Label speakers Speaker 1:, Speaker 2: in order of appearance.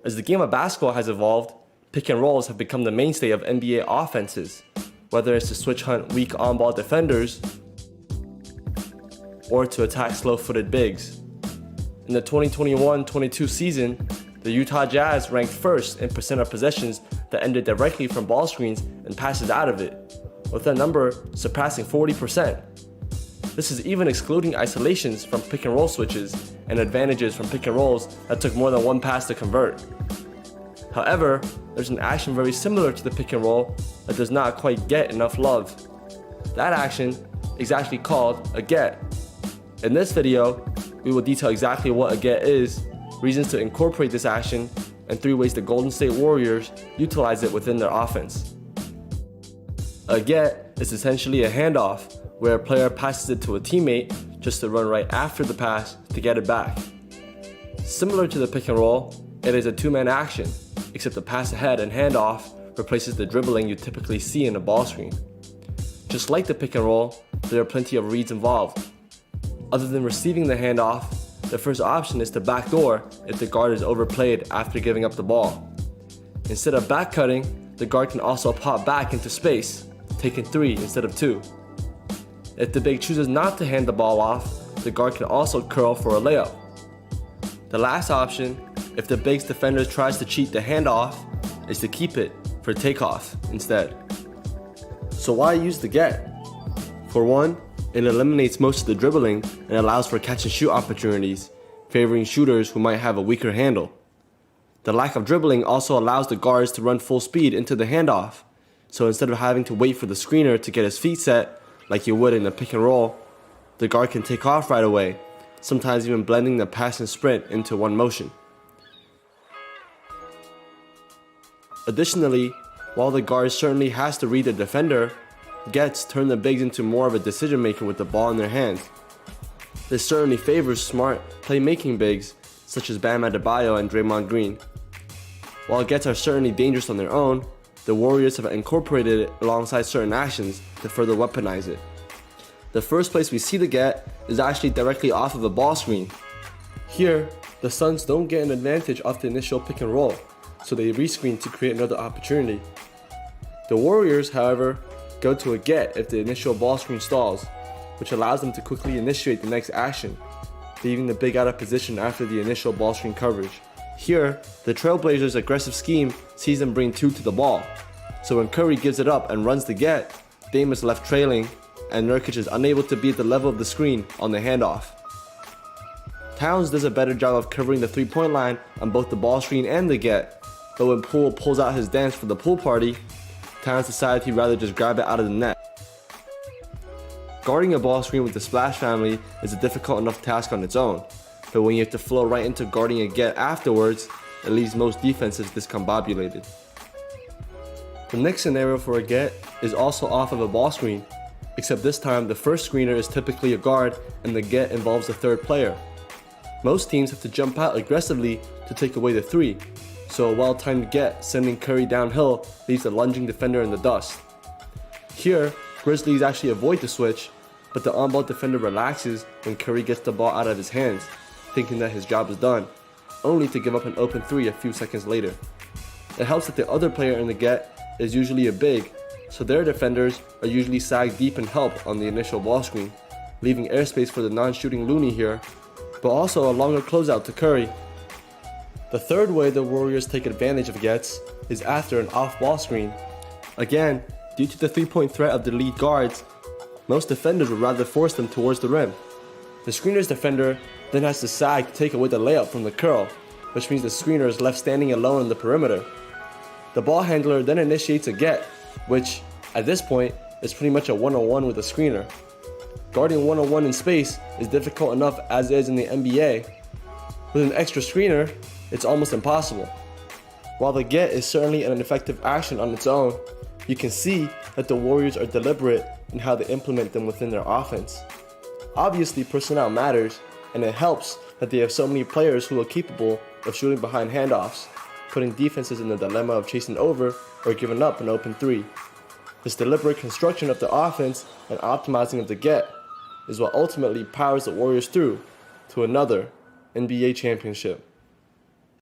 Speaker 1: As the game of basketball has evolved, pick and rolls have become the mainstay of NBA offenses, whether it's to switch hunt weak on-ball defenders or to attack slow-footed bigs. In the 2021-22 season, the Utah Jazz ranked first in percent of possessions that ended directly from ball screens and passes out of it, with that number surpassing 40%. This is even excluding isolations from pick and roll switches and advantages from pick and rolls that took more than one pass to convert. However, there's an action very similar to the pick and roll that does not quite get enough love. That action is actually called a get. In this video, we will detail exactly what a get is, reasons to incorporate this action, and 3 ways the Golden State Warriors utilize it within their offense. A get is essentially a handoff where a player passes it to a teammate just to run right after the pass to get it back. Similar to the pick and roll, it is a 2-man action, except the pass ahead and handoff replaces the dribbling you typically see in a ball screen. Just like the pick and roll, there are plenty of reads involved. Other than receiving the handoff, the first option is to backdoor if the guard is overplayed after giving up the ball. Instead of back cutting, the guard can also pop back into space, taking 3 instead of 2. If the big chooses not to hand the ball off, the guard can also curl for a layup. The last option, if the big's defender tries to cheat the handoff, is to keep it for takeoff instead. So why use the get? For one, it eliminates most of the dribbling and allows for catch and shoot opportunities, favoring shooters who might have a weaker handle. The lack of dribbling also allows the guards to run full speed into the handoff, so instead of having to wait for the screener to get his feet set, like you would in a pick and roll, the guard can take off right away, sometimes even blending the pass and sprint into one motion. Additionally, while the guard certainly has to read the defender, gets turn the bigs into more of a decision maker with the ball in their hands. This certainly favors smart, playmaking bigs such as Bam Adebayo and Draymond Green. While gets are certainly dangerous on their own, the Warriors have incorporated it alongside certain actions to further weaponize it. The first place we see the get is actually directly off of a ball screen. Here, the Suns don't get an advantage off the initial pick and roll, so they rescreen to create another opportunity. The Warriors, however, go to a get if the initial ball screen stalls, which allows them to quickly initiate the next action, leaving the big out of position after the initial ball screen coverage. Here, the Trailblazers' aggressive scheme sees them bring 2 to the ball, so when Curry gives it up and runs the get, Dame is left trailing, and Nurkic is unable to be at the level of the screen on the handoff. Towns does a better job of covering the 3-point line on both the ball screen and the get, but when Poole pulls out his dance for the pool party, Towns decided he'd rather just grab it out of the net. Guarding a ball screen with the Splash family is a difficult enough task on its own, but when you have to flow right into guarding a get afterwards, it leaves most defenses discombobulated. The next scenario for a get is also off of a ball screen, except this time the first screener is typically a guard and the get involves the third player. Most teams have to jump out aggressively to take away the 3, so a well-timed get sending Curry downhill leaves the lunging defender in the dust. Here, Grizzlies actually avoid the switch, but the on-ball defender relaxes when Curry gets the ball out of his hands, thinking that his job is done, only to give up an open 3 a few seconds later. It helps that the other player in the get is usually a big, so their defenders are usually sagged deep and help on the initial ball screen, leaving airspace for the non-shooting Looney here, but also a longer closeout to Curry. The third way the Warriors take advantage of gets is after an off-ball screen. Again, due to the 3-point threat of the lead guards, most defenders would rather force them towards the rim. The screener's defender then has to sag to take away the layup from the curl, which means the screener is left standing alone on the perimeter. The ball handler then initiates a get, which, at this point, is pretty much a one-on-one with the screener. Guarding one-on-one in space is difficult enough as is in the NBA. With an extra screener, it's almost impossible. While the get is certainly an effective action on its own, you can see that the Warriors are deliberate in how they implement them within their offense. Obviously, personnel matters, and it helps that they have so many players who are capable of shooting behind handoffs, putting defenses in the dilemma of chasing over or giving up an open 3. This deliberate construction of the offense and optimizing of the get is what ultimately powers the Warriors through to another NBA championship.